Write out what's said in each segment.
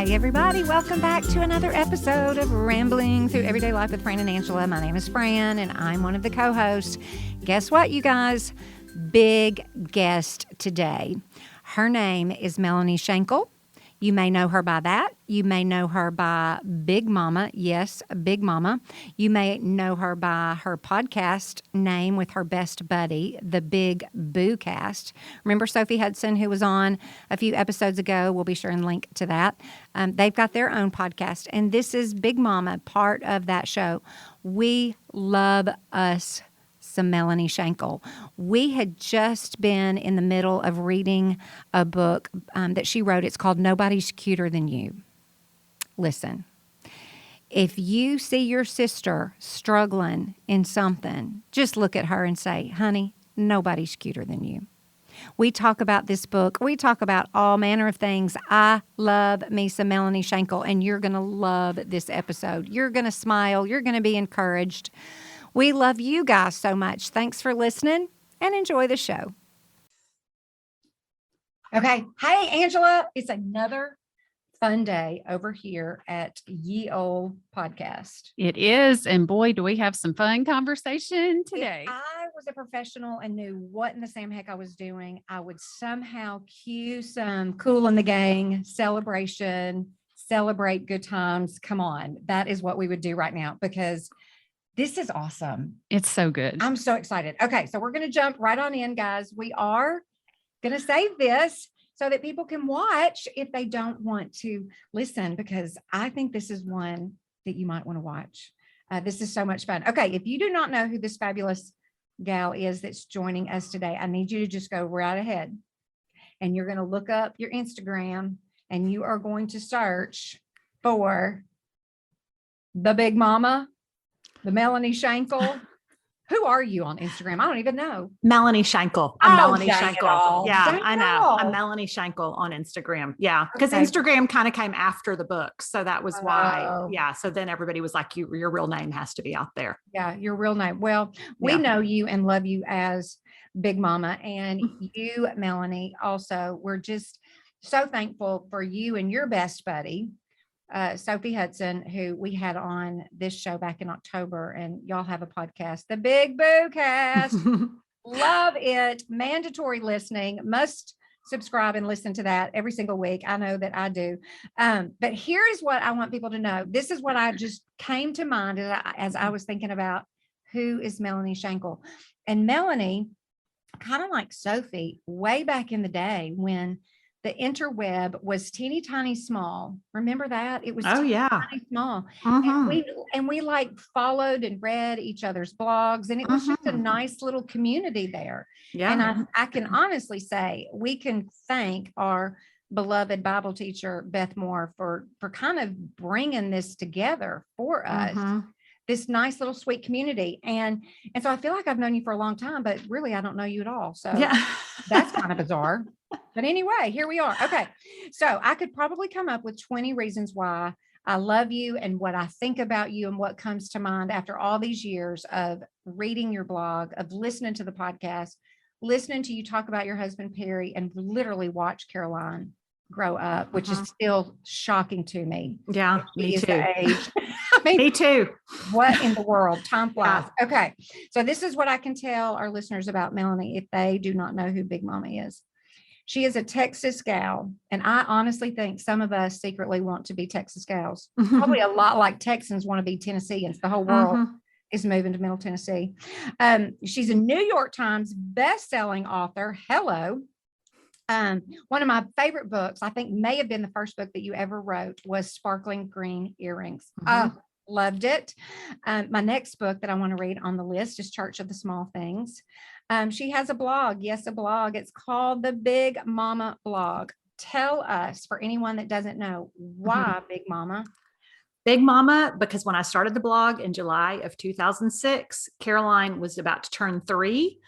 Hey everybody, welcome back to another episode of Rambling Through Everyday Life with Fran and Angela. My name is Fran and I'm one of the co-hosts. Guess what, you guys? Big guest today. Her name is Melanie Shankle. You may know her by that. You may know her by Big Mama. Yes, Big Mama. You may know her by her podcast name with her best buddy, the Big Boo Cast. Remember Sophie Hudson, who was on a few episodes ago? We'll be sure and link to that. They've got their own podcast, and this is Big Mama, part of that show. We love us some Melanie Shankle. We had just been in the middle of reading a book that she wrote. It's called Nobody's Cuter Than You. Listen, if you see your sister struggling in something, just look at her and say, honey, nobody's cuter than you. We talk about this book. We talk about all manner of things. I love me some Melanie Shankle, and you're going to love this episode. You're going to smile. You're going to be encouraged. We love you guys so much. Thanks for listening and enjoy the show. Okay. Hey, Angela. It's another fun day over here at Ye Old Podcast. It is. And boy, do we have some fun conversation today. If I was a professional and knew what in the Sam heck I was doing, I would somehow cue some Cool in the Gang celebration, celebrate good times. Come on. That is what we would do right now because this is awesome. It's so good. I'm so excited. Okay, so we're going to jump right on in, guys. We are going to save this so that people can watch if they don't want to listen, because I think this is one that you might want to watch. This is so much fun. Okay, if you do not know who this fabulous gal is that's joining us today, I need you to just go right ahead and you're going to look up your Instagram and you are going to search for the Big Mama, the Melanie Shankle. Who are you on Instagram? I don't even know. Melanie Shankle. I'm Melanie Shankle. Yeah, Shankle. I know. I'm Melanie Shankle on Instagram. Yeah, because Instagram kind of came after the book. So that was why. Yeah. So then everybody was like, your real name has to be out there. Yeah, your real name. Well, we know you and love you as Big Mama. And you, Melanie, also, we're just so thankful for you and your best buddy, Sophie Hudson, who we had on this show back in October, and y'all have a podcast, the Big Boo Cast. Love it. Mandatory listening. Must subscribe and listen to that every single week. I know that I do. But here is what I want people to know. This is what I just came to mind as I was thinking about who is Melanie Shankle. And Melanie, kind of like Sophie, way back in the day when the interweb was teeny tiny small. Remember that? It was tiny small. And we like followed and read each other's blogs, and it was just a nice little community there. Yeah. And I can honestly say we can thank our beloved Bible teacher, Beth Moore, for kind of bringing this together for us. This nice little sweet community. And so I feel like I've known you for a long time, but really I don't know you at all. So that's kind of bizarre. But anyway, here we are. Okay. So I could probably come up with 20 reasons why I love you and what I think about you and what comes to mind after all these years of reading your blog, of listening to the podcast, listening to you talk about your husband, Perry, and literally watch Caroline grow up, which is still shocking to me. Yeah, me too. Me too. What in the world? Time flies. Yeah. Okay. So this is what I can tell our listeners about Melanie if they do not know who Big Mama is. She is a Texas gal. And I honestly think some of us secretly want to be Texas gals. Probably a lot like Texans want to be Tennesseans. The whole world is moving to Middle Tennessee. She's a New York Times best-selling author. Hello. One of my favorite books, I think may have been the first book that you ever wrote, was Sparkling Green Earrings. Loved it. My next book that I want to read on the list is Church of the Small Things. She has a blog. Yes, a blog. It's called the Big Mama Blog. Tell us, for anyone that doesn't know, why Big Mama? Big Mama, because when I started the blog in July of 2006, Caroline was about to turn 3.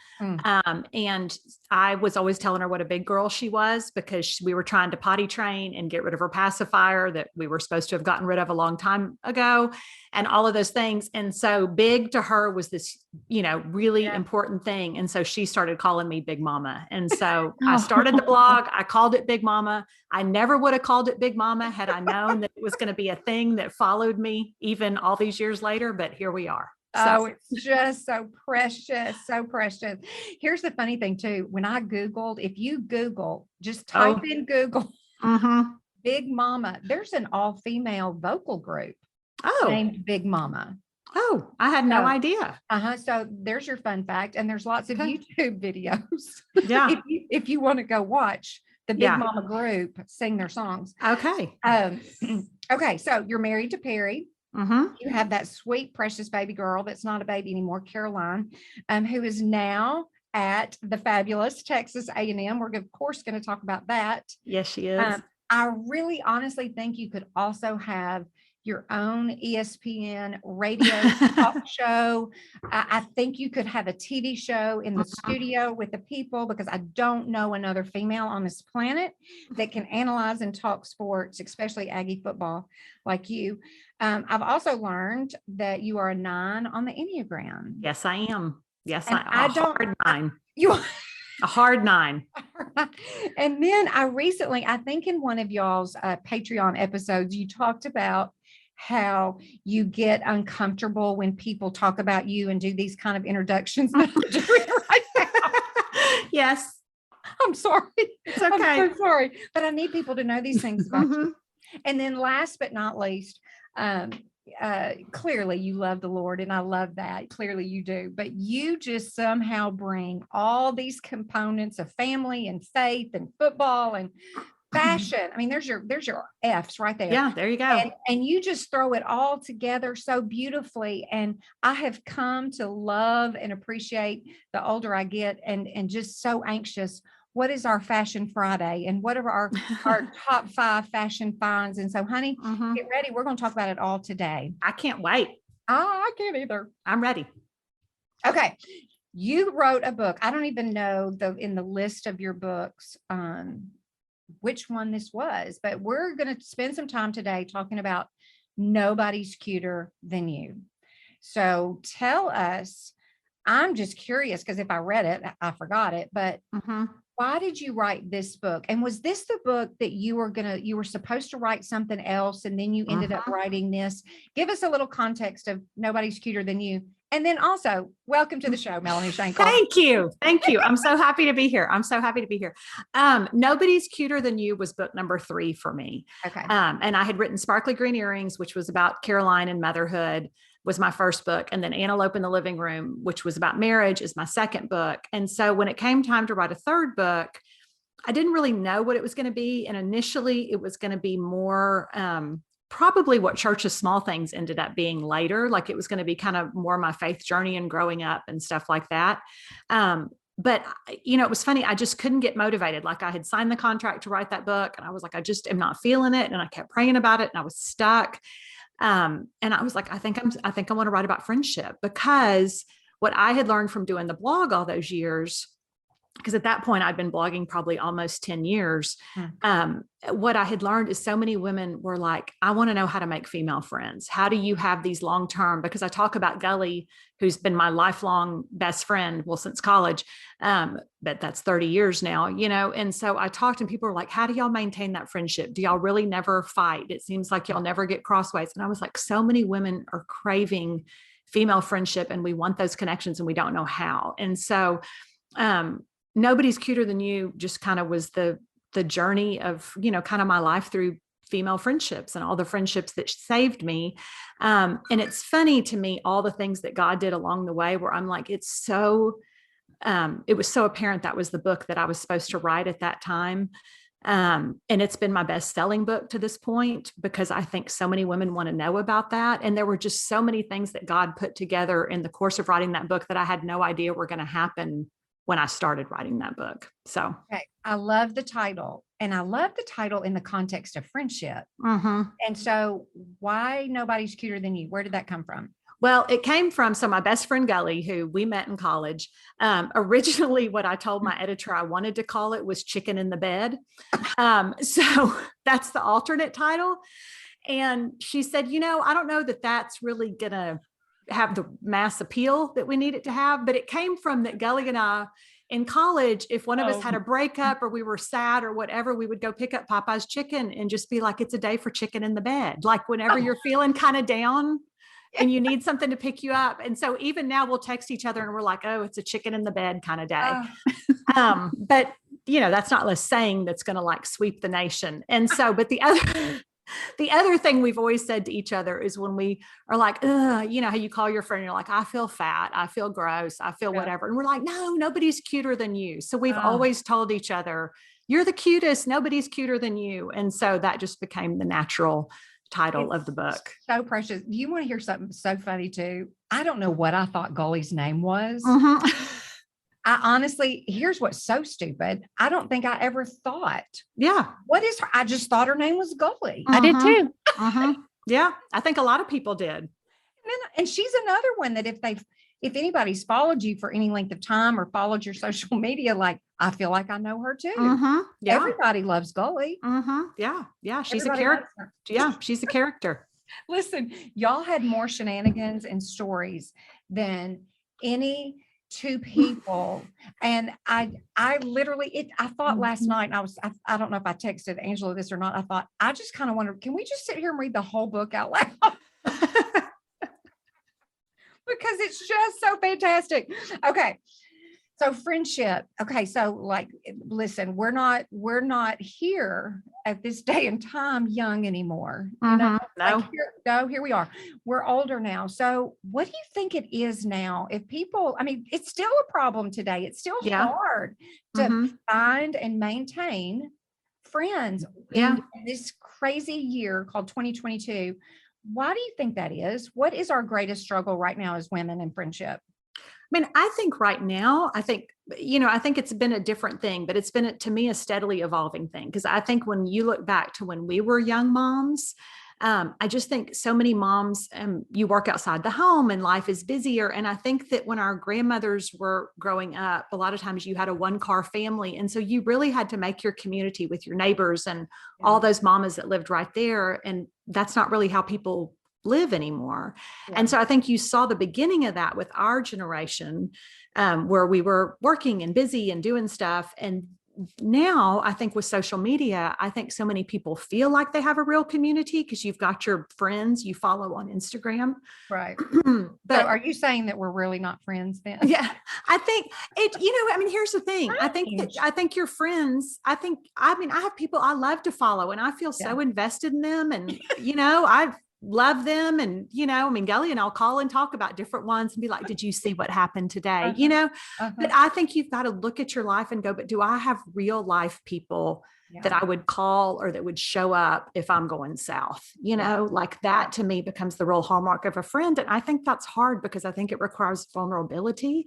And I was always telling her what a big girl she was, because we were trying to potty train and get rid of her pacifier that we were supposed to have gotten rid of a long time ago, and all of those things. And so big to her was this, really important thing. And so she started calling me Big Mama. And so I started the blog. I called it Big Mama. I never would have called it Big Mama had I known that it was going to be a thing that followed me even all these years later, but here we are. So it's just so precious, so precious. Here's the funny thing too. When I Googled, if you Google, just type in Google, Big Mama, there's an all-female vocal group named Big Mama. Oh, I had no idea. So there's your fun fact. And there's lots of YouTube videos. Yeah. if you want to go watch the Big Mama group sing their songs. Okay. Okay. So you're married to Perry. You have that sweet, precious baby girl that's not a baby anymore, Caroline, who is now at the fabulous Texas A&M. We're, of course, going to talk about that. Yes, she is. I really honestly think you could also have your own ESPN radio talk show. I think you could have a TV show in the studio with the people, because I don't know another female on this planet that can analyze and talk sports, especially Aggie football, like you. I've also learned that you are a 9 on the Enneagram. Yes, I am. Yes, and I am. Hard 9. A hard 9. And then I think in one of y'all's Patreon episodes, you talked about how you get uncomfortable when people talk about you and do these kind of introductions that we're doing right now. Yes. I'm sorry. It's okay. I'm so sorry. But I need people to know these things about you. And then last but not least, clearly you love the Lord, and I love that. Clearly you do, but you just somehow bring all these components of family and faith and football and fashion. I mean, there's your F's right there. Yeah, there you go. And you just throw it all together so beautifully. And I have come to love and appreciate the older I get, and just so anxious. What is our Fashion Friday, and what are our top 5 fashion finds? And so, honey, get ready. We're going to talk about it all today. I can't wait. I can't either. I'm ready. Okay. You wrote a book. I don't even know in the list of your books, which one this was, but we're going to spend some time today talking about Nobody's Cuter Than You. So tell us, I'm just curious, because if I read it, I forgot it, but why did you write this book? And was this the book that you were supposed to write something else, and then you ended up writing this? Give us a little context of Nobody's Cuter Than You. And then also, welcome to the show, Melanie Shankle. Thank you. Thank you. I'm so happy to be here. Nobody's Cuter Than You was book number 3 for me. Okay. And I had written Sparkly Green Earrings, which was about Caroline and motherhood, was my first book. And then Antelope in the Living Room, which was about marriage, is my second book. And so when it came time to write a third book, I didn't really know what it was going to be. And initially it was going to be more, probably what Church of Small Things ended up being later. Like it was going to be kind of more my faith journey and growing up and stuff like that. But it was funny. I just couldn't get motivated. Like I had signed the contract to write that book, and I was like, I just am not feeling it. And I kept praying about it, and I was stuck. And I was like, I think I want to write about friendship, because what I had learned from doing the blog all those years, because at that point I'd been blogging probably almost 10 years. What I had learned is so many women were like, I want to know how to make female friends. How do you have these long-term, because I talk about Goalie, who's been my lifelong best friend, well, since college, but that's 30 years now, And so I talked, and people were like, how do y'all maintain that friendship? Do y'all really never fight? It seems like y'all never get crossways. And I was like, so many women are craving female friendship, and we want those connections, and we don't know how. And so, Nobody's Cuter Than You just kind of was the journey of, kind of my life through female friendships and all the friendships that saved me. And it's funny to me, all the things that God did along the way, where I'm like, it was so apparent that was the book that I was supposed to write at that time. And it's been my best-selling book to this point, because I think so many women want to know about that. And there were just so many things that God put together in the course of writing that book that I had no idea were going to happen when I started writing that book. So Okay. I love the title, and I love the title in the context of friendship. And so why Nobody's Cuter Than You? Where did that come from? Well, it came from, so my best friend Goalie, who we met in college, originally what I told my editor I wanted to call it was Chicken in the Bed. So that's the alternate title. And she said, I don't know that that's really going to have the mass appeal that we need it to have, but it came from that Goalie and I in college, if one of us had a breakup or we were sad or whatever, we would go pick up Popeye's chicken and just be like, it's a day for chicken in the bed. Like whenever you're feeling kind of down and you need something to pick you up. And so even now we'll text each other and we're like, oh, it's a chicken in the bed kind of day. But that's not a saying that's going to like sweep the nation. And so, but the other thing we've always said to each other is when we are like, how you call your friend, you're like, I feel fat, I feel gross, I feel whatever. And we're like, no, nobody's cuter than you. So we've always told each other, you're the cutest, nobody's cuter than you. And so that just became the natural title of the book. So precious. You want to hear something so funny too? I don't know what I thought Goalie's name was. I honestly, here's what's so stupid. I don't think I ever thought. Yeah. What is her? I just thought her name was Goalie. I did too. Yeah. I think a lot of people did. And she's another one that if anybody's followed you for any length of time or followed your social media, like I feel like I know her too. Yeah. Everybody loves Goalie. Yeah. Yeah. She's Everybody a character. Yeah. She's a character. Listen, y'all had more shenanigans and stories than any two people. And I literally, I thought last night, I don't know if I texted Angela this or not. I thought, I just kind of wonder, can we just sit here and read the whole book out loud? Because it's just so fantastic. Okay. So friendship. Okay. So like, listen, we're not here at this day and time young anymore. No. Like here we are. We're older now. So what do you think it is now? If people, it's still a problem today. It's still hard to find and maintain friends in this crazy year called 2022. Why do you think that is? What is our greatest struggle right now as women in friendship? I think right now, I think it's been a different thing, but it's been, to me, a steadily evolving thing. Because I think when you look back to when we were young moms, I just think so many moms, you work outside the home and life is busier. And I think that when our grandmothers were growing up, a lot of times you had a one-car family. And so you really had to make your community with your neighbors and all those mamas that lived right there. And that's not really how people live anymore. And so I think you saw the beginning of that with our generation, where we were working and busy and doing stuff. And now I think with social media, I think so many people feel like they have a real community because you've got your friends you follow on Instagram. Right. But so are you saying that we're really not friends then? Yeah, I think it, here's the thing. I think your friends, I have people I love to follow and I feel so invested in them. And, I love them. And, Goalie and I'll call and talk about different ones and be like, did you see what happened today? But I think you've got to look at your life and go, but do I have real life people that I would call or that would show up if I'm going south, like that to me becomes the real hallmark of a friend. And I think that's hard because I think it requires vulnerability.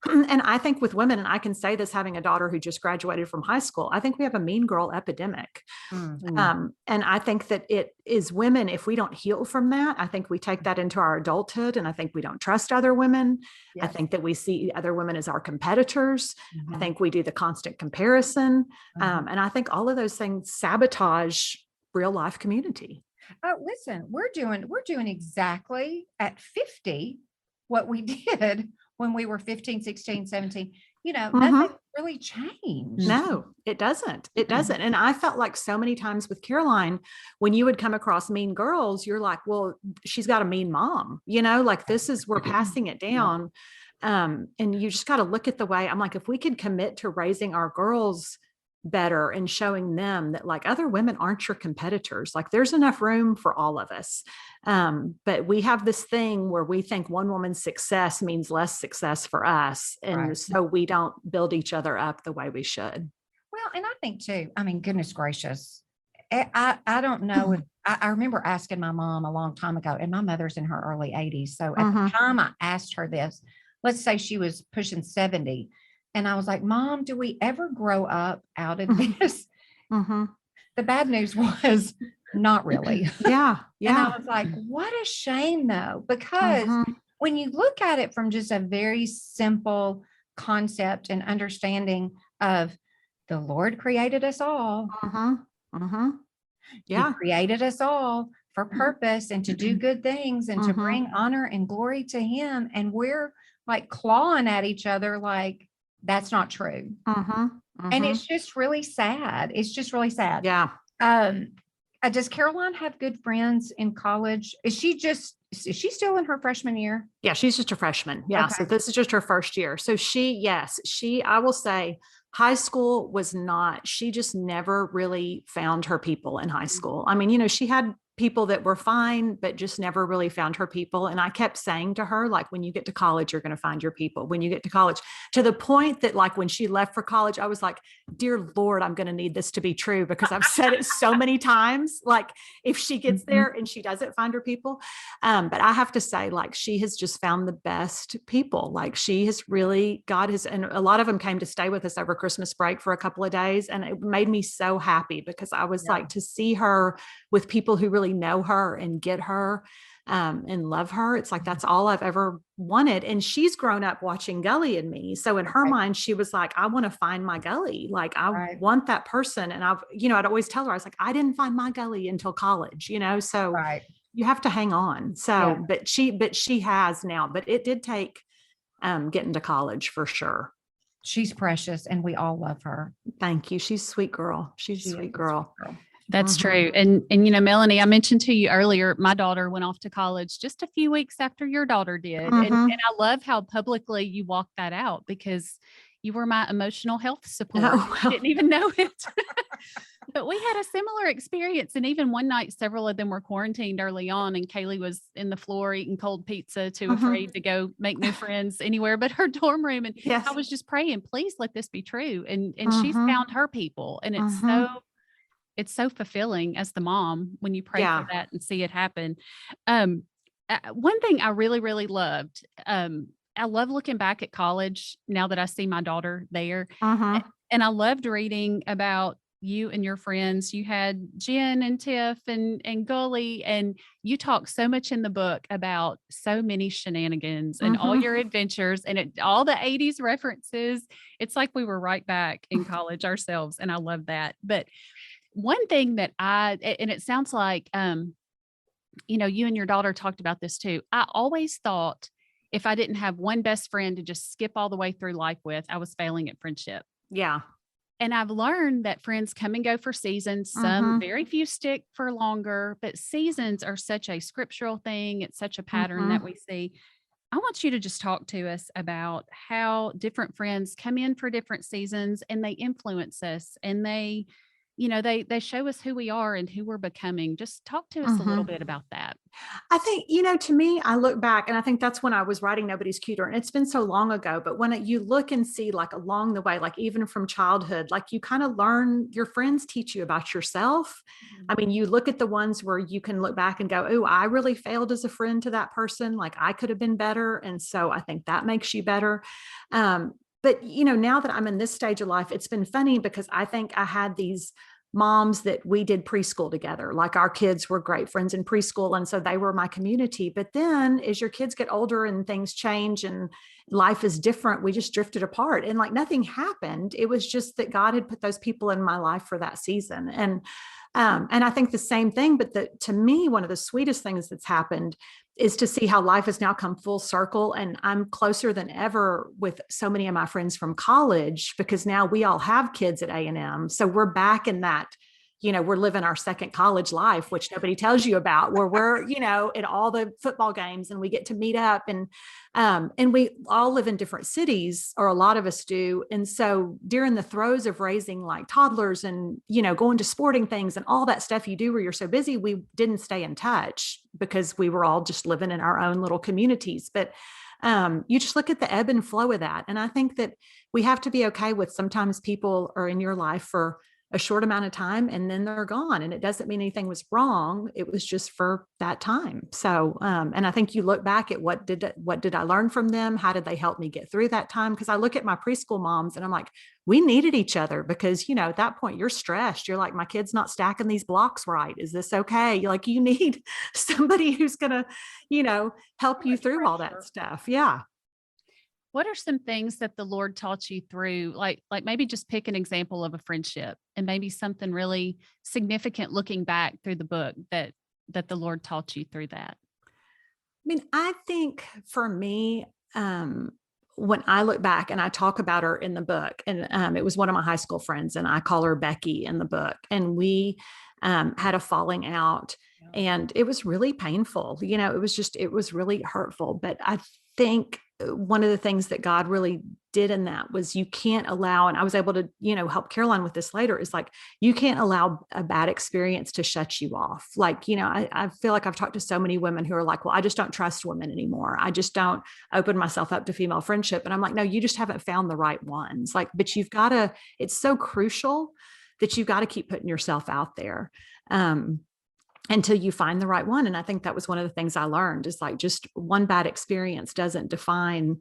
And I think with women, and I can say this having a daughter who just graduated from high school, I think we have a mean girl epidemic. And I think that it is women, if we don't heal from that, I think we take that into our adulthood and I think we don't trust other women. I think that we see other women as our competitors. I think we do the constant comparison. And I think all of those things sabotage real life community. Listen, we're doing exactly at 50 what we did when we were 15, 16, 17, nothing really changed. No, it doesn't. It doesn't. And I felt like so many times with Caroline, when you would come across mean girls, you're like, well, she's got a mean mom, like we're passing it down. And you just got to look at the way I'm like, if we could commit to raising our girls better and showing them that like other women aren't your competitors, like there's enough room for all of us. But we have this thing where we think one woman's success means less success for us. And so we don't build each other up the way we should. Well, and I think too, goodness gracious. I don't know if I remember asking my mom a long time ago, and my mother's in her early 80s. So at the time I asked her this, let's say she was pushing 70. And I was like, Mom, do we ever grow up out of this? Mm-hmm. The bad news was not really. Yeah. And I Yeah. was like, what a shame though, because Mm-hmm. when you look at it from just a very simple concept and understanding of the Lord created us all, Mm-hmm. Mm-hmm. He Yeah. created us all for purpose and to do good things and to Mm-hmm. bring honor and glory to Him. And we're like clawing at each other like that's not true. Mm-hmm. And Mm-hmm. it's just really sad. It's just really sad. Yeah. Um, does Caroline have good friends in college? Is she still in her freshman year? Yeah, she's just a freshman. Yeah. So Okay. this is just her first year. So I will say high school was not, she just never really found her people in high school. I mean, she had people that were fine, but just never really found her people. And I kept saying to her, like, when you get to college, you're going to find your people. When you get to college, to the point that like when she left for college, I was like, dear Lord, I'm going to need this to be true because I've said it so many times. Like if she gets there and she doesn't find her people. But I have to say, like, she has just found the best people. Like she has really, God has, and a lot of them came to stay with us over Christmas break for a couple of days. And it made me so happy because I was like to see her with people who really know her and get her and love her. It's like, that's all I've ever wanted. And she's grown up watching Gully and me. So in her mind, she was like, I want to find my Gully. Like I want that person. And I'd always tell her, I was like, I didn't find my Gully until college, so you have to hang on. So, but she has now, but it did take getting to college for sure. She's precious and we all love her. Thank you. She's a sweet girl. She's a sweet girl. That's true. And Melanie, I mentioned to you earlier, my daughter went off to college just a few weeks after your daughter did. And I love how publicly you walked that out because you were my emotional health support. You didn't even know it. But we had a similar experience. And even one night, several of them were quarantined early on. And Kaylee was in the floor eating cold pizza, too afraid to go make new friends anywhere but her dorm room. And I was just praying, please let this be true. And she's found her people. And it's so fulfilling as the mom when you pray for that and see it happen. One thing I really, really loved, I love looking back at college now that I see my daughter there. And I loved reading about you and your friends. You had Jen and Tiff and Goalie, and you talk so much in the book about so many shenanigans and all your adventures and all the 80s references. It's like we were right back in college ourselves. And I love that. But one thing that and it sounds like, you and your daughter talked about this too. I always thought if I didn't have one best friend to just skip all the way through life with, I was failing at friendship. Yeah. And I've learned that friends come and go for seasons. Some very few stick for longer, but seasons are such a scriptural thing. It's such a pattern that we see. I want you to just talk to us about how different friends come in for different seasons and they influence us and they show us who we are and who we're becoming. Just talk to us a little bit about that. I think, to me, I look back and I think that's when I was writing Nobody's Cuter, and it's been so long ago, but when you look and see like along the way, like even from childhood, like you kind of learn, your friends teach you about yourself. I mean, you look at the ones where you can look back and go, oh, I really failed as a friend to that person. Like I could have been better. And so I think that makes you better. But, now that I'm in this stage of life, it's been funny because I think I had these moms that we did preschool together. Like our kids were great friends in preschool. And so they were my community. But then as your kids get older and things change and life is different, we just drifted apart and like nothing happened. It was just that God had put those people in my life for that season. And I think the same thing, but to me, one of the sweetest things that's happened is to see how life has now come full circle. And I'm closer than ever with so many of my friends from college because now we all have kids at A&M. So we're back in that, we're living our second college life, which nobody tells you about, where we're, at all the football games and we get to meet up and we all live in different cities, or a lot of us do. And so during the throes of raising like toddlers and, going to sporting things and all that stuff you do where you're so busy, we didn't stay in touch because we were all just living in our own little communities. But you just look at the ebb and flow of that. And I think that we have to be okay with sometimes people are in your life for a short amount of time and then they're gone. And it doesn't mean anything was wrong. It was just for that time. So, and I think you look back at what did I learn from them? How did they help me get through that time? Because I look at my preschool moms and I'm like, we needed each other because, at that point you're stressed. You're like, my kid's not stacking these blocks right. Is this okay? You're like, you need somebody who's going to, help you through all that stuff. Yeah. What are some things that the Lord taught you through? Like maybe just pick an example of a friendship and maybe something really significant looking back through the book that the Lord taught you through that. I mean, I think for me, when I look back and I talk about her in the book, and it was one of my high school friends, and I call her Becky in the book, and we had a falling out, and it was really painful. It was really hurtful. But I think one of the things that God really did in that was you can't allow, and I was able to, help Caroline with this later, is like, you can't allow a bad experience to shut you off. Like, I feel like I've talked to so many women who are like, well, I just don't trust women anymore. I just don't open myself up to female friendship. And I'm like, no, you just haven't found the right ones. Like, but you've got to, it's so crucial that you've got to keep putting yourself out there. Until you find the right one. And I think that was one of the things I learned, is like, just one bad experience doesn't define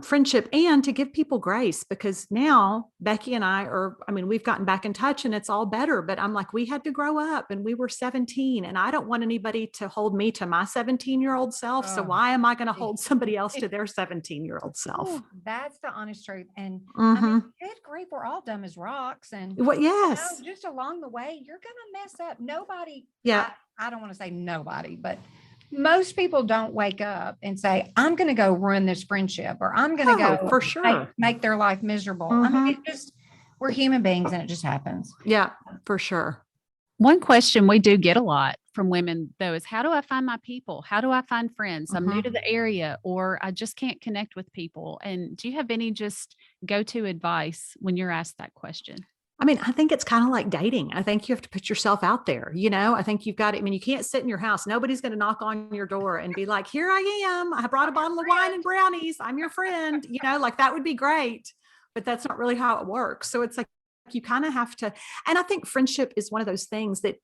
friendship, and to give people grace, because now Becky and we've gotten back in touch and it's all better, but I'm like, we had to grow up and we were 17 and I don't want anybody to hold me to my 17-year-old self. So why am I going to hold somebody else to their 17-year-old self? Ooh, that's the honest truth. And good grief, we're all dumb as rocks. And yes, just along the way, you're going to mess up. Nobody, I don't want to say nobody, but most people don't wake up and say, I'm going to go ruin this friendship, or I'm going to go for sure make their life miserable. I mean, we're human beings and it just happens. Yeah, for sure. One question we do get a lot from women, though, is how do I find my people? How do I find friends? I'm new to the area, or I just can't connect with people. And do you have any just go-to advice when you're asked that question? I mean, I think it's kind of like dating. I think you have to put yourself out there. I think you've got it. I mean, you can't sit in your house. Nobody's going to knock on your door and be like, here I am. I brought a bottle of wine and brownies. I'm your friend. Like, that would be great, but that's not really how it works. So it's like, you kind of have to, and I think friendship is one of those things that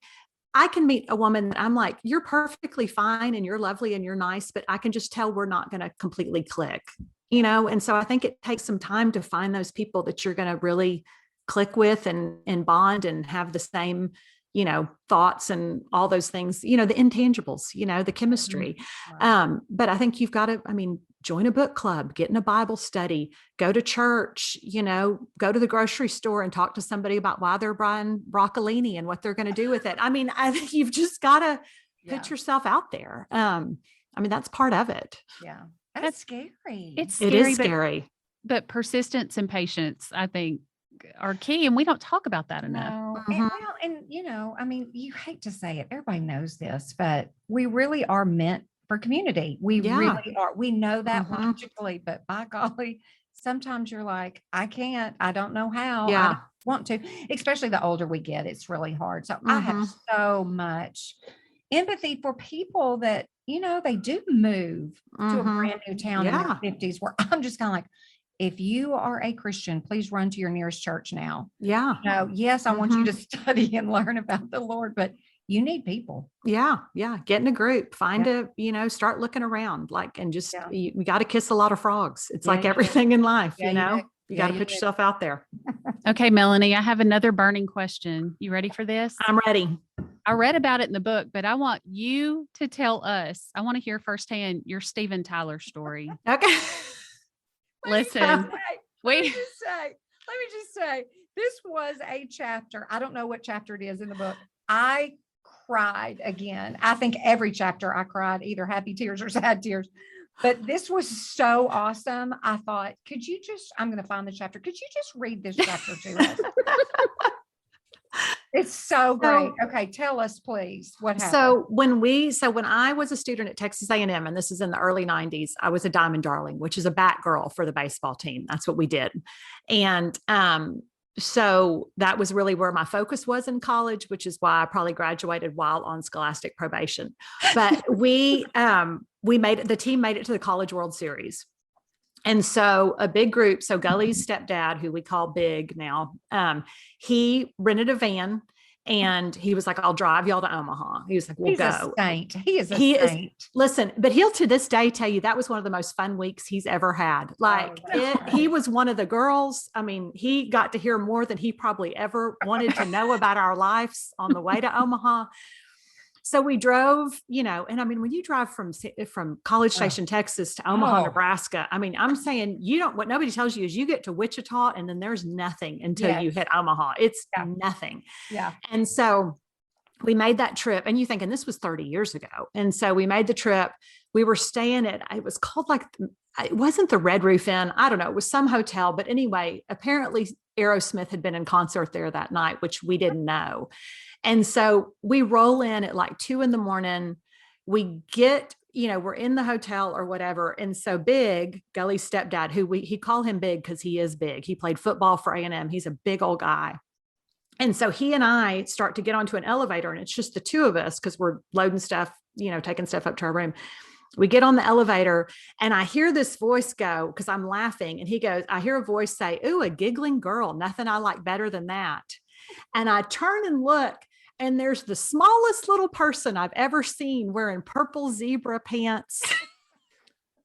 I can meet a woman that I'm like, you're perfectly fine and you're lovely and you're nice, but I can just tell we're not going to completely click, And so I think it takes some time to find those people that you're going to really click with and bond and have the same, thoughts and all those things, the intangibles, the chemistry. Right. But I think you've got to, join a book club, get in a Bible study, go to church, go to the grocery store and talk to somebody about why they're buying broccolini and what they're going to do with it. I think you've just got to put yourself out there. That's part of it. Yeah. That's scary. It's scary. It is scary. But persistence and patience, I think, are key, and we don't talk about that enough. No. You hate to say it, everybody knows this, but we really are meant for community. We really are. We know that logically, but by golly, sometimes you're like, I don't know how. I don't want to, especially the older we get, it's really hard. So I have so much empathy for people that, they do move to a brand new town in their 50s, where I'm just kind of like, if you are a Christian, please run to your nearest church now. Yeah. Yes, I want you to study and learn about the Lord, but you need people. Yeah. Yeah. Get in a group, start looking around, and just, you got to kiss a lot of frogs. It's like everything in life, you got to put yourself out there. Okay, Melanie, I have another burning question. You ready for this? I'm ready. I read about it in the book, but I want you to tell us, I want to hear firsthand your Steven Tyler story. Okay. Listen, let me just say, this was a chapter. I don't know what chapter it is in the book. I cried again. I think every chapter I cried, either happy tears or sad tears. But this was so awesome. I thought, I'm going to find the chapter. Could you just read this chapter to us? It's so great. Okay, tell us, please, what happened. So when I was a student at Texas A&M, and this is in the early 90s, I was a Diamond Darling, which is a bat girl for the baseball team. That's what we did. And so that was really where my focus was in college, which is why I probably graduated while on scholastic probation. But the team made it to the College World Series. And so a big group, so Goalie's stepdad, who we call Big now, he rented a van and he was like, I'll drive y'all to Omaha. He was like, we'll He's go. a saint. He is a saint. Listen, but he'll to this day tell you that was one of the most fun weeks he's ever had. Like he was one of the girls. I mean, he got to hear more than he probably ever wanted to know about our lives on the way to Omaha. So we drove, and I mean, when you drive from College Station, Texas to Omaha, Nebraska, I mean, I'm saying what nobody tells you is you get to Wichita and then there's nothing until you hit Omaha. It's nothing. Yeah. And so we made that trip, and you thinking this was 30 years ago. And so we made the trip. We were staying it was called it wasn't the Red Roof Inn. I don't know. It was some hotel, but anyway, apparently Aerosmith had been in concert there that night, which we didn't know. And so we roll in at like 2 a.m. We get, we're in the hotel or whatever. And so Big, Goalie's stepdad, he call him Big because he is big. He played football for A&M. He's a big old guy. And so he and I start to get onto an elevator, and it's just the two of us because we're loading stuff, taking stuff up to our room. We get on the elevator and I hear this voice go, because I'm laughing, and he goes, I hear a voice say, ooh, a giggling girl. Nothing I like better than that. And I turn and look, and there's the smallest little person I've ever seen wearing purple zebra pants,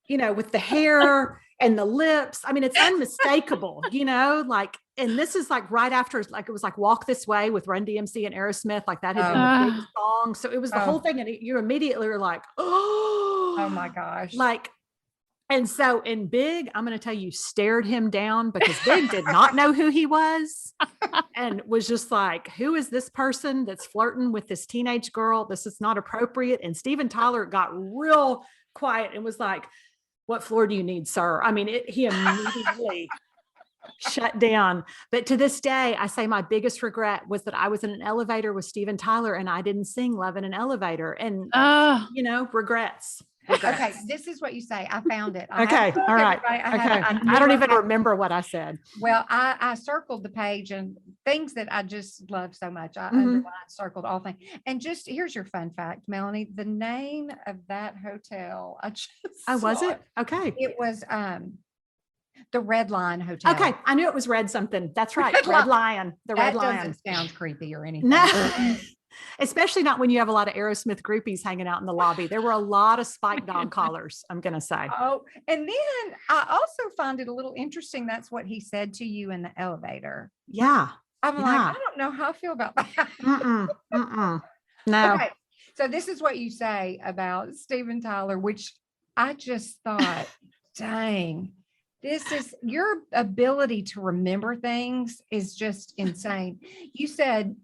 with the hair and the lips. I mean, it's unmistakable, and this is like right after, it was like Walk This Way with Run DMC and Aerosmith, like that had been the big song. So it was the whole thing. And you immediately were like, oh my gosh. And Big, I'm going to tell you, stared him down because Big did not know who he was and was just like, who is this person that's flirting with this teenage girl? This is not appropriate. And Steven Tyler got real quiet and was like, what floor do you need, sir? I mean, he immediately shut down. But to this day, I say my biggest regret was that I was in an elevator with Steven Tyler and I didn't sing Love in an Elevator. And, regrets. Okay, this is what you say. I found it. All right. I don't even remember what I said. Well, I circled the page and things that I just love so much. I underlined, circled all things. And just here's your fun fact, Melanie. The name of that hotel, was it? Okay. It was the Red Lion Hotel. Okay, I knew it was red something. That's right, Red Lion. The Red Lion. That doesn't sound creepy or anything. No. Especially not when you have a lot of Aerosmith groupies hanging out in the lobby. There were a lot of spike dog collars, I'm going to say. Oh, and then I also find it a little interesting. That's what he said to you in the elevator. Yeah. I'm like, I don't know how I feel about that. No. Okay. So this is what you say about Steven Tyler, which I just thought, dang, this is your ability to remember things is just insane. You said,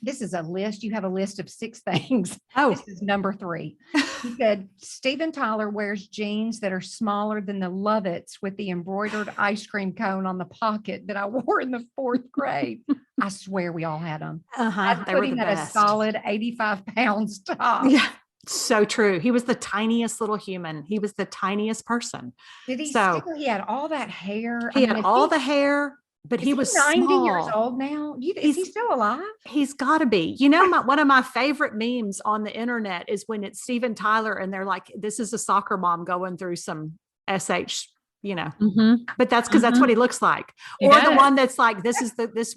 this is a list. You have a list of 6 things. Oh, this is number 3. You said Steven Tyler wears jeans that are smaller than the Lovitz with the embroidered ice cream cone on the pocket that I wore in the 4th grade. I swear we all had them. I put him at a solid 85 pounds top. Yeah, so true. He was the tiniest little human. He was the tiniest person. Did he still, he had all that hair? He had all the hair. But he was 90 small. years old now. Is he still alive? He's got to be. One of my favorite memes on the internet is when it's Steven Tyler and they're like, this is a soccer mom going through some SH, but that's because that's what he looks like. Or the one that's like, this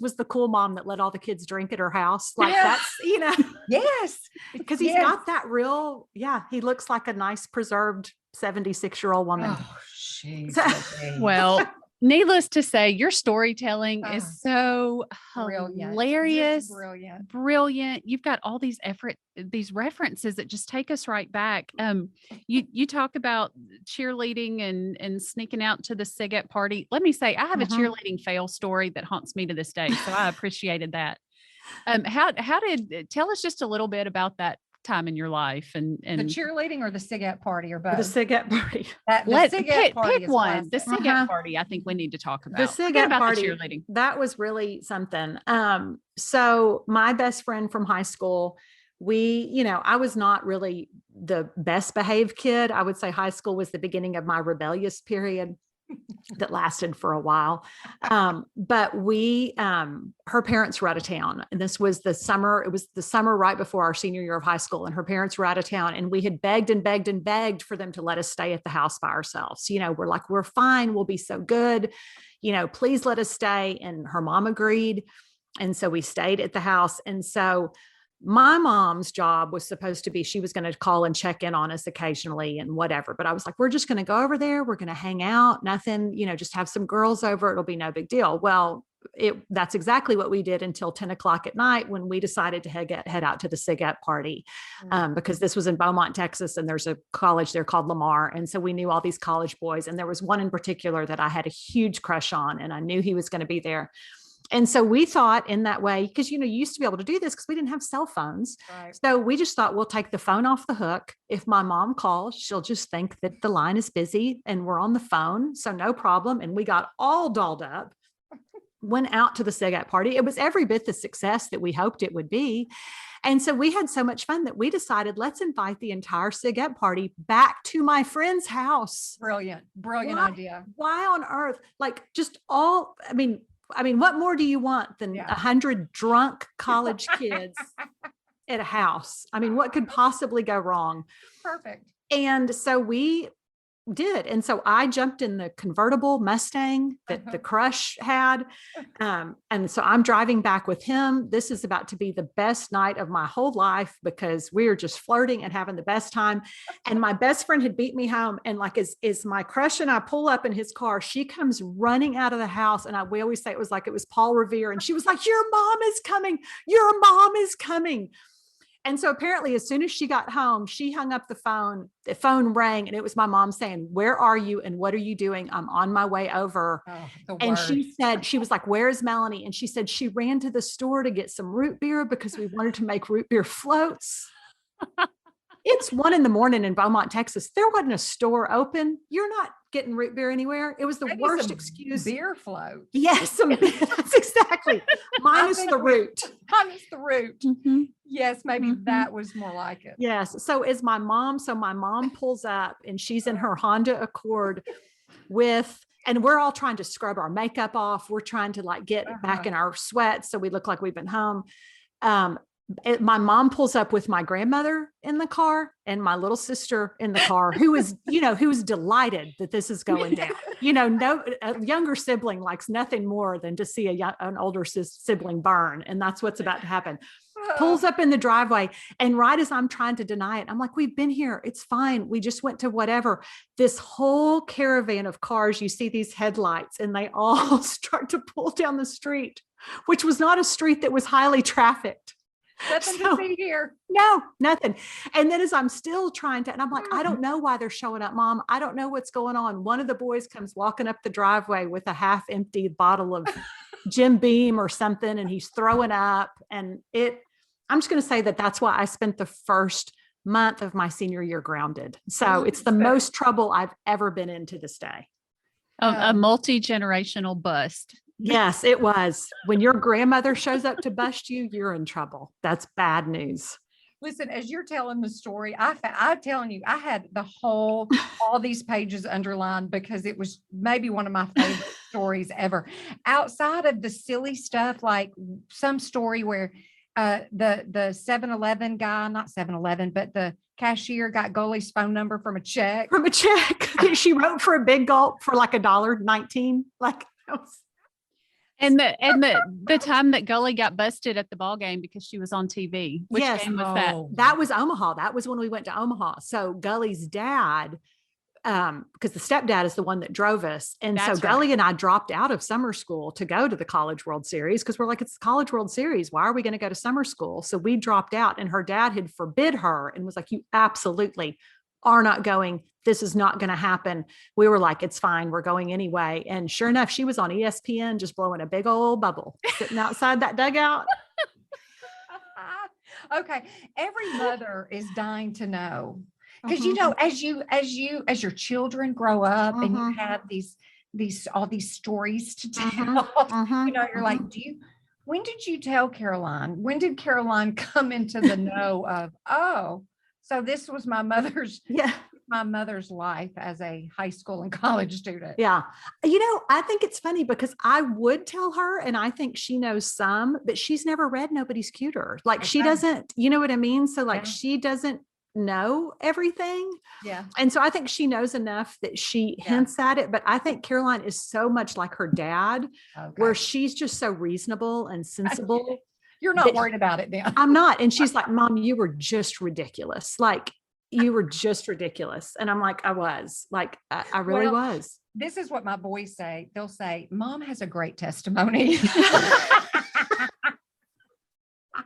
was the cool mom that let all the kids drink at her house. Like that's, Yes. Because he's got that real, he looks like a nice preserved 76-year-old woman. Oh, jeez. Well, needless to say, your storytelling is so hilarious, brilliant. You've got all these references that just take us right back. You talk about cheerleading and sneaking out to the SIGET party. Let me say, I have a cheerleading fail story that haunts me to this day. So I appreciated that. Tell us just a little bit about that time in your life and the cheerleading or the SIGET party or both? The SIGET party. Pick one. The SIGET party. I think we need to talk about. The SIGET party. The cheerleading. That was really something. So my best friend from high school, I was not really the best behaved kid. I would say high school was the beginning of my rebellious period. that lasted for a while. But her parents were out of town, and this was the summer. It was the summer right before our senior year of high school, and her parents were out of town, and we had begged and begged and begged for them to let us stay at the house by ourselves. We're like, we're fine. We'll be so good. Please let us stay. And her mom agreed. And so we stayed at the house. And so my mom's job was supposed to be, she was going to call and check in on us occasionally and whatever. But I was like, we're just going to go over there. We're going to hang out, nothing, just have some girls over. It'll be no big deal. Well, that's exactly what we did until 10 o'clock at night when we decided to head out to the SIGEP party, because this was in Beaumont, Texas, and there's a college there called Lamar. And so we knew all these college boys, and there was one in particular that I had a huge crush on, and I knew he was going to be there. And so we thought in that way, because, you used to be able to do this because we didn't have cell phones. Right. So we just thought, we'll take the phone off the hook. If my mom calls, she'll just think that the line is busy and we're on the phone. So no problem. And we got all dolled up, went out to the SIGEP party. It was every bit the success that we hoped it would be. And so we had so much fun that we decided, let's invite the entire SIGEP party back to my friend's house. Brilliant idea. Why on earth? What more do you want than 100 drunk college kids at a house? What could possibly go wrong? Perfect. And so we did. And so I jumped in the convertible Mustang that the crush had. And so I'm driving back with him. This is about to be the best night of my whole life because we were just flirting and having the best time. And my best friend had beat me home. And as my crush and I pull up in his car, she comes running out of the house. And we always say it was Paul Revere. And she was like, your mom is coming. Your mom is coming. And so apparently as soon as she got home, she hung up the phone rang, and it was my mom saying, where are you? And what are you doing? I'm on my way over. And she was like, where is Melanie? And she said, she ran to the store to get some root beer because we wanted to make root beer floats. It's 1 a.m. in Beaumont, Texas. There wasn't a store open. You're not getting root beer anywhere. It was the worst excuse. Beer float. Yes, that's exactly. Minus the root. Mm-hmm. Yes, maybe that was more like it. Yes. So my mom pulls up, and she's in her Honda Accord and we're all trying to scrub our makeup off. We're trying to get back in our sweats so we look like we've been home. My mom pulls up with my grandmother in the car and my little sister in the car, who is delighted that this is going down. A younger sibling likes nothing more than to see an older sibling burn. And that's what's about to happen. Pulls up in the driveway. And right as I'm trying to deny it, I'm like, we've been here. It's fine. We just went to whatever. This whole caravan of cars, you see these headlights, and they all start to pull down the street, which was not a street that was highly trafficked. Nothing to see here. No, nothing. And then as I'm still and I'm like, I don't know why they're showing up, Mom. I don't know what's going on. One of the boys comes walking up the driveway with a half empty bottle of Jim Beam or something, and he's throwing up. And I'm just going to say that that's why I spent the first month of my senior year grounded. So it's the most trouble I've ever been in to this day. A multi-generational bust. Yes, it was. When your grandmother shows up to bust you, you're in trouble. That's bad news. Listen, as you're telling the story, I'm telling you, I had all these pages underlined because it was maybe one of my favorite stories ever. Outside of the silly stuff, like some story where the 7-Eleven guy, not 7-Eleven, but the cashier got Goalie's phone number from a check. She wrote for a big gulp for $1.19. And the time that Goalie got busted at the ball game because she was on TV. Which game was that? That was Omaha. That was when we went to Omaha. So Goalie's dad, because the stepdad is the one that drove us. And so Goalie and I dropped out of summer school to go to the College World Series because we're like, it's the College World Series. Why are we going to go to summer school? So we dropped out, and her dad had forbid her and was like, you absolutely are not going. This is not going to happen. We were like, it's fine. We're going anyway. And sure enough, she was on ESPN just blowing a big old bubble sitting outside that dugout. Okay. Every mother is dying to know. Because, as your children grow up and you have all these stories to tell, you're like, when did you tell Caroline? When did Caroline come into the know of, so this was my mother's my mother's life as a high school and college student. Yeah. I think it's funny because I would tell her, and I think she knows some, but she's never read Nobody's Cuter. Like she doesn't, you know what I mean? So like she doesn't know everything. Yeah. And so I think she knows enough that she hints at it. But I think Caroline is so much like her dad, where she's just so reasonable and sensible. You're not worried about it then. I'm not. And she's like, Mom, you were just ridiculous. Like you were just ridiculous. And I'm like, I was like, I really was. This is what my boys say. They'll say, Mom has a great testimony.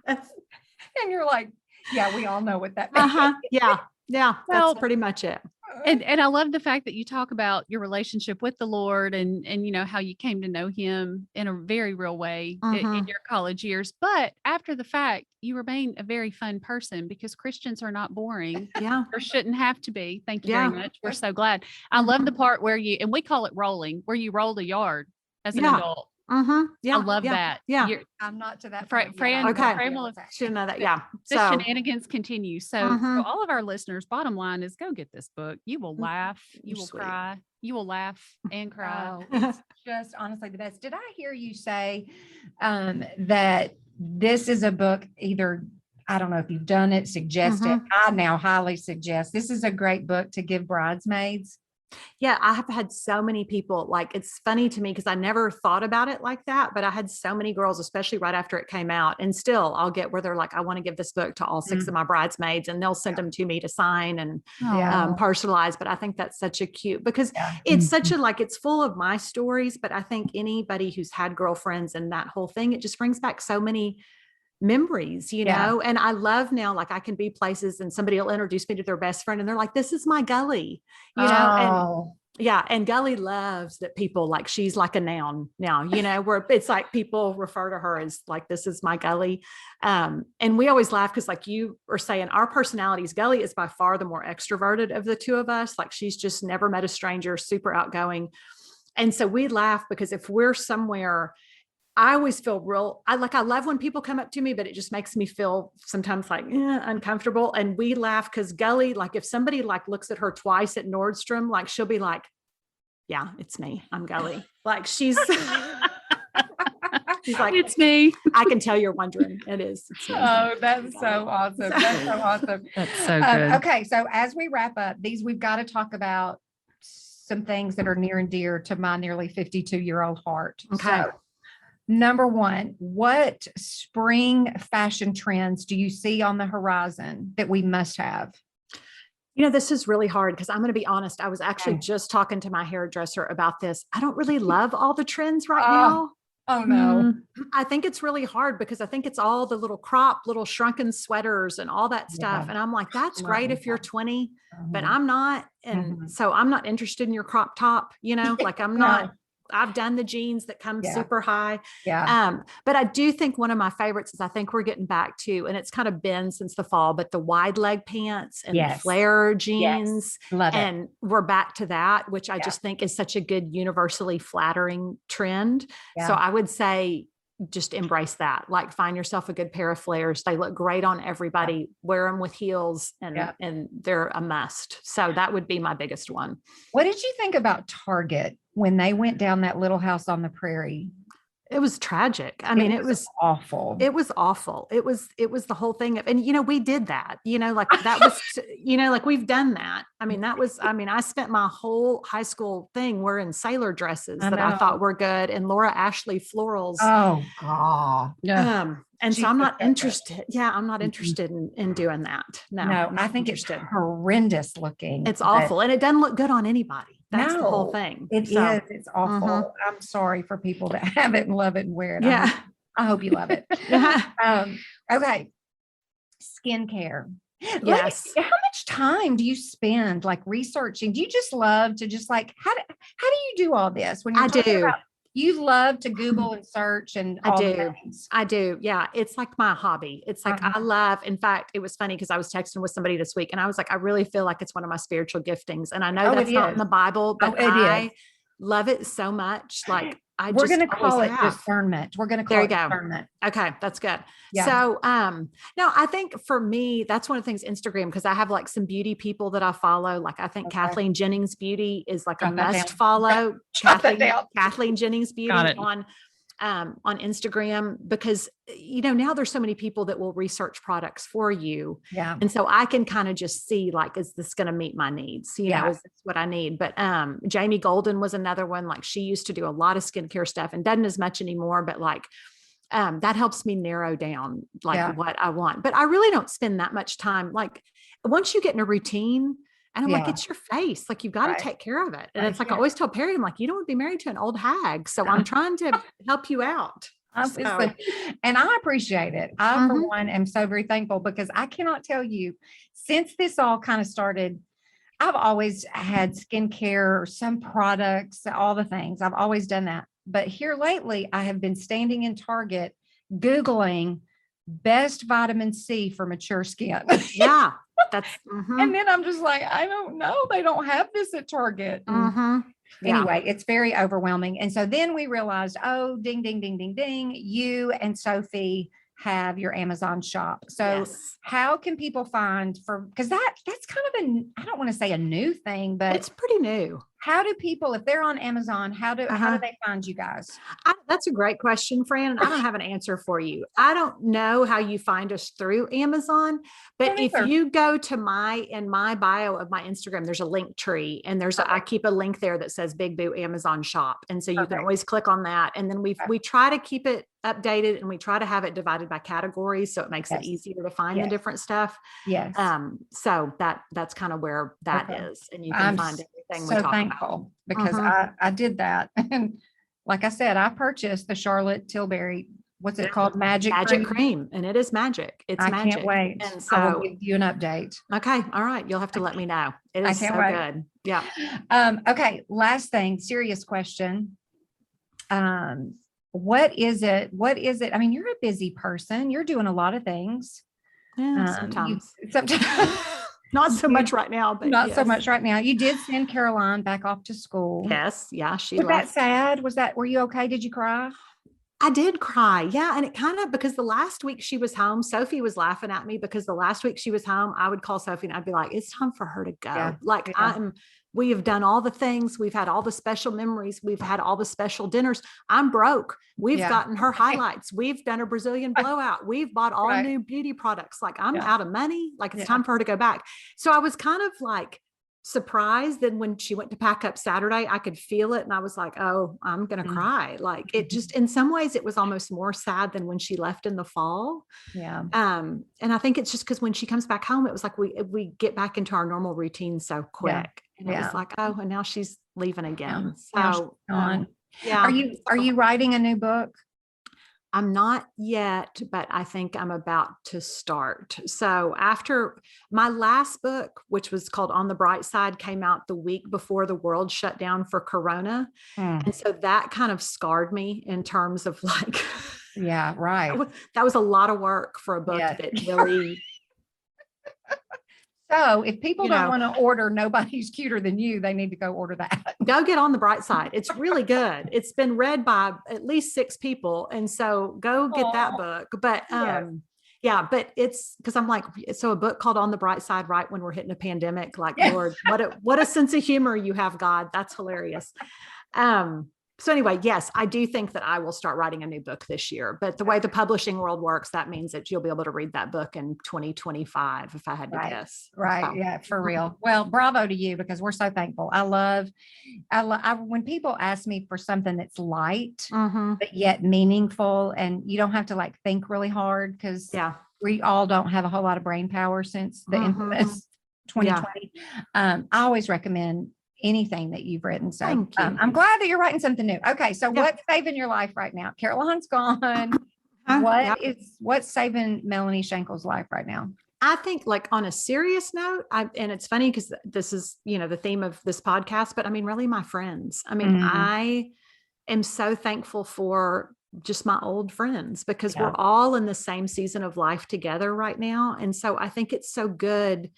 And you're like, yeah, we all know what that means. Yeah. That's pretty much it. And I love the fact that you talk about your relationship with the Lord and how you came to know him in a very real way in your college years. But after the fact, you remain a very fun person because Christians are not boring. Yeah. Or shouldn't have to be. Thank you very much. We're so glad. I love the part where and we call it rolling, where you roll the yard as an adult. Yeah. I love that. Yeah. I'm not to that. Fran will should know that. Yeah. The shenanigans continue. So all of our listeners, bottom line is go get this book. You will laugh. You will cry. You will laugh and cry. It's just honestly the best. Did I hear you say that this is a book either, I don't know if you've done it, suggest it. I now highly suggest this is a great book to give bridesmaids. Yeah, I have had so many people, like, it's funny to me because I never thought about it like that, but I had so many girls, especially right after it came out. And still I'll get where they're like, I want to give this book to all 6 of my bridesmaids, and they'll send them to me to sign and personalize. But I think that's such a cute, because it's such a, like, it's full of my stories, but I think anybody who's had girlfriends and that whole thing, it just brings back so many memories, you know. And I love now, like, I can be places and somebody will introduce me to their best friend and they're like, this is my Goalie, you know. And Goalie loves that people, like, she's like a noun now, you know, where it's like people refer to her as like, this is my Goalie. And we always laugh because, like you are saying, our personalities, Goalie is by far the more extroverted of the two of us. Like, she's just never met a stranger, super outgoing. And so we laugh because if we're somewhere, I always feel I love when people come up to me, but it just makes me feel sometimes like uncomfortable. And we laugh because Goalie, like, if somebody like looks at her twice at Nordstrom, like, she'll be like, yeah, it's me. I'm Goalie. Like, she's like, it's me. I can tell you're wondering. It is. It's me. Oh, that's so awesome. That's so awesome. That's so good. Okay. So as we wrap up we've got to talk about some things that are near and dear to my nearly 52-year-old heart. Okay. So, number one, what spring fashion trends do you see on the horizon that we must have? You know, this is really hard because I'm going to be honest. I was actually just talking to my hairdresser about this. I don't really love all the trends right now. Oh no. I think it's really hard because I think it's all the little shrunken sweaters and all that stuff. And I'm like, that's great if you're 20, but I'm not. And so I'm not interested in your crop top, you know, like I'm not. I've done the jeans that come super high. But I do think one of my favorites is, I think we're getting back to, and it's kind of been since the fall, but the wide leg pants and the flare jeans. Love it. And we're back to that, which I just think is such a good, universally flattering trend. So I would say, just embrace that. Like, find yourself a good pair of flares. They look great on everybody. Wear them with heels and they're a must. So that would be my biggest one. What did you think about Target when they went down that Little House on the Prairie? It was tragic. I mean, it was awful. It was awful. It was the whole thing. And, you know, we did that, you know, like that was, you know, like we've done that. I mean, I spent my whole high school thing wearing sailor dresses that I thought were good, and Laura Ashley florals. Oh God. And so I'm not interested. I'm not interested in doing that. No, I think it's horrendous looking. It's awful. And it doesn't look good on anybody. That's the whole thing. It is. It's awful. I'm sorry for people that have it and love it and wear it. Yeah. I hope you love it. Okay. Skincare. Yes. How much time do you spend like researching? Do you just love to just like, how do you do all this when you're talking about, you love to Google and search and all the things? I do. Yeah. It's like my hobby. It's like, I love, in fact, it was funny because I was texting with somebody this week and I was like, I really feel like it's one of my spiritual giftings. And I know that's not in the Bible, but I love it so much. Like, We're going to always call it have. discernment. We're going to There call you it go. discernment. Okay, that's good. Yeah. So, no, I think for me, that's one of the things Instagram, because I have like some beauty people that I follow. Like I think Okay. Kathleen Jennings Beauty is like a Jot that must down. follow. Jot that down. Kathleen Jennings Beauty Got it. on Instagram, because now there's so many people that will research products for you. Yeah. And so I can kind of just see, like, is this going to meet my needs? Yeah. Is this what I need? But Jamie Golden was another one. Like she used to do a lot of skincare stuff and doesn't as much anymore, but like that helps me narrow down like what I want. But I really don't spend that much time. Like once you get in a routine, and I'm like, it's your face. Like you've got to take care of it. And it's like, I always tell Perry, I'm like, you don't want to be married to an old hag. So I'm trying to help you out. And I appreciate it. I, for one, am so very thankful, because I cannot tell you, since this all kind of started, I've always had skincare, some products, all the things. I've always done that. But here lately, I have been standing in Target, Googling best vitamin C for mature skin. Yeah. And then I'm just like, I don't know. They don't have this at Target. Anyway, it's very overwhelming. And so then we realized, oh, ding, ding, ding, ding, ding. You and Sophie have your Amazon shop. So how can people find because that's kind of I don't want to say a new thing, but it's pretty new. How do people, if they're on Amazon, how do they find you guys? That's a great question, Fran. And I don't have an answer for you. I don't know how you find us through Amazon, but if you go to in my bio of my Instagram, there's a link tree, and I keep a link there that says Big Boo Amazon Shop. And so you can always click on that. And then we try to keep it updated, and we try to have it divided by categories, so it makes it easier to find the different stuff. Yes. So that's kind of where that is. And you can find everything we talk about. Because I did that. And like I said, I purchased the Charlotte Tilbury, what's it called? Magic cream. And it is magic. It's magic. I can't wait. And so I will give you an update. Okay. All right. You'll have to let me know. It is so good. Yeah. Okay. Last thing, serious question. What is it? I mean, you're a busy person. You're doing a lot of things. Yeah, sometimes. Not so much right now, but not so much right now. You did send Caroline back off to school. Yes. Yeah. She was left. That sad? Were you okay? Did you cry? I did cry. Yeah. And it kind of, because the last week she was home, Sophie was laughing at me because the last week she was home, I would call Sophie and I'd be like, it's time for her to go. Yeah. We have done all the things. We've had all the special memories. We've had all the special dinners. I'm broke. We've gotten her highlights. We've done a Brazilian blowout. We've bought all new beauty products. Like I'm out of money. Like it's time for her to go back. So I was kind of like surprised that when she went to pack up Saturday, I could feel it. And I was like, oh, I'm going to cry. Like it just, in some ways it was almost more sad than when she left in the fall. Yeah. And I think it's just because when she comes back home, it was like, we get back into our normal routine so quick. Yeah. And it was like, oh, and now she's leaving again. So, Are you writing a new book? I'm not yet, but I think I'm about to start. So after my last book, which was called On the Bright Side, came out the week before the world shut down for Corona. And so that kind of scarred me in terms of like, yeah, right. That was a lot of work for a book that really. So if people don't want to order Nobody's Cuter Than You, they need to go order that. Go get On the Bright Side. It's really good. It's been read by at least 6 people. And so go get that book. But but it's because I'm like, so a book called On the Bright Side, right when we're hitting a pandemic, like, Lord, what a sense of humor you have, God. That's hilarious. So anyway, yes, I do think that I will start writing a new book this year, but the way the publishing world works, that means that you'll be able to read that book in 2025, if I had to guess. Right. So. Yeah, for real. Well, bravo to you, because we're so thankful. I love when people ask me for something that's light, but yet meaningful, and you don't have to like think really hard, because we all don't have a whole lot of brain power since the infamous 2020. I always recommend anything that you've written. So I'm glad that you're writing something new. Okay. So what's saving your life right now? Caroline's gone. What's saving Melanie Shankle's life right now? I think, like, on a serious note, and it's funny because this is, the theme of this podcast, but I mean, really my friends. I mean, I am so thankful for just my old friends, because we're all in the same season of life together right now. And so I think it's so good.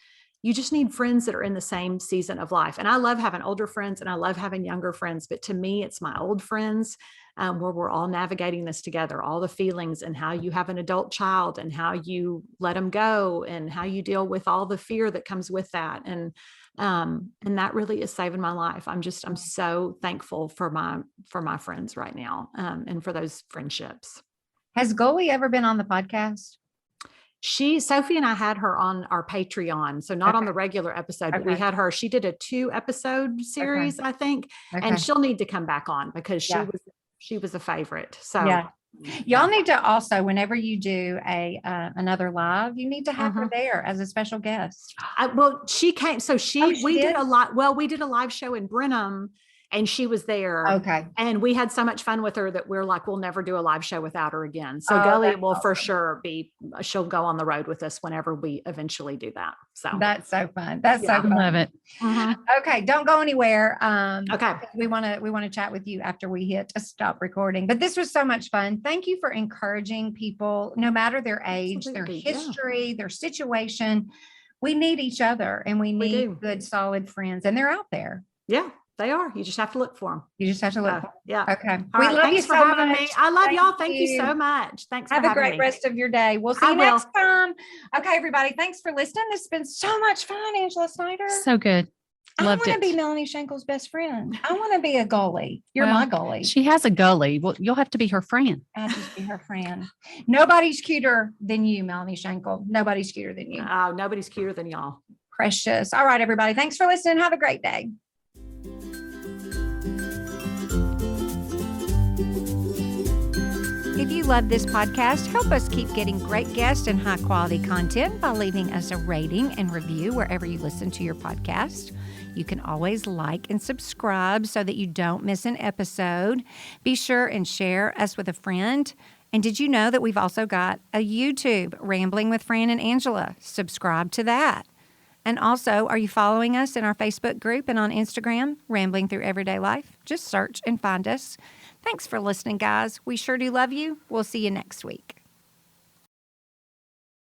You just need friends that are in the same season of life. And I love having older friends and I love having younger friends, but to me, it's my old friends where we're all navigating this together, all the feelings and how you have an adult child and how you let them go and how you deal with all the fear that comes with that. And that really is saving my life. I'm so thankful for my friends right now, and for those friendships. Has Goalie ever been on the podcast? Sophie and I had her on our Patreon. So not on the regular episode, but we had her, she did a 2-episode series, I think, and she'll need to come back on because she was a favorite. So y'all need to also, whenever you do another live, you need to have her there as a special guest. She came. So we did a live show in Brenham, and she was there. Okay. And we had so much fun with her that we're like, we'll never do a live show without her again. So Goalie will for sure she'll go on the road with us whenever we eventually do that. So that's so fun. That's so fun. Love it. Okay. Don't go anywhere. Okay. We want to chat with you after we hit stop recording, but this was so much fun. Thank you for encouraging people, no matter their age, their history, their situation. We need each other, and we need good, solid friends, and they're out there. Yeah. They are. You just have to look for them. You just have to look. Yeah. Okay. We love you for having me. I love y'all. Thank you so much. Thanks for having me. Have a great rest of your day. We'll see you next time. Okay, everybody. Thanks for listening. This has been so much fun, Angela Snyder. So good. Loved I want to be Melanie Shankle's best friend. I want to be a goalie. You're my goalie. She has a goalie. Well, you'll have to be her friend. I'll just be her friend. Nobody's cuter than you, Melanie Shankle. Nobody's cuter than you. Oh, nobody's cuter than y'all. Precious. All right, everybody. Thanks for listening. Have a great day. If you love this podcast, help us keep getting great guests and high quality content by leaving us a rating and review wherever you listen to your podcast. You can always like and subscribe so that you don't miss an episode. Be sure and share us with a friend. And did you know that we've also got a YouTube, Rambling with Fran and Angela? Subscribe to that. And also, are you following us in our Facebook group and on Instagram, Rambling Through Everyday Life? Just search and find us. Thanks for listening, guys. We sure do love you. We'll see you next week.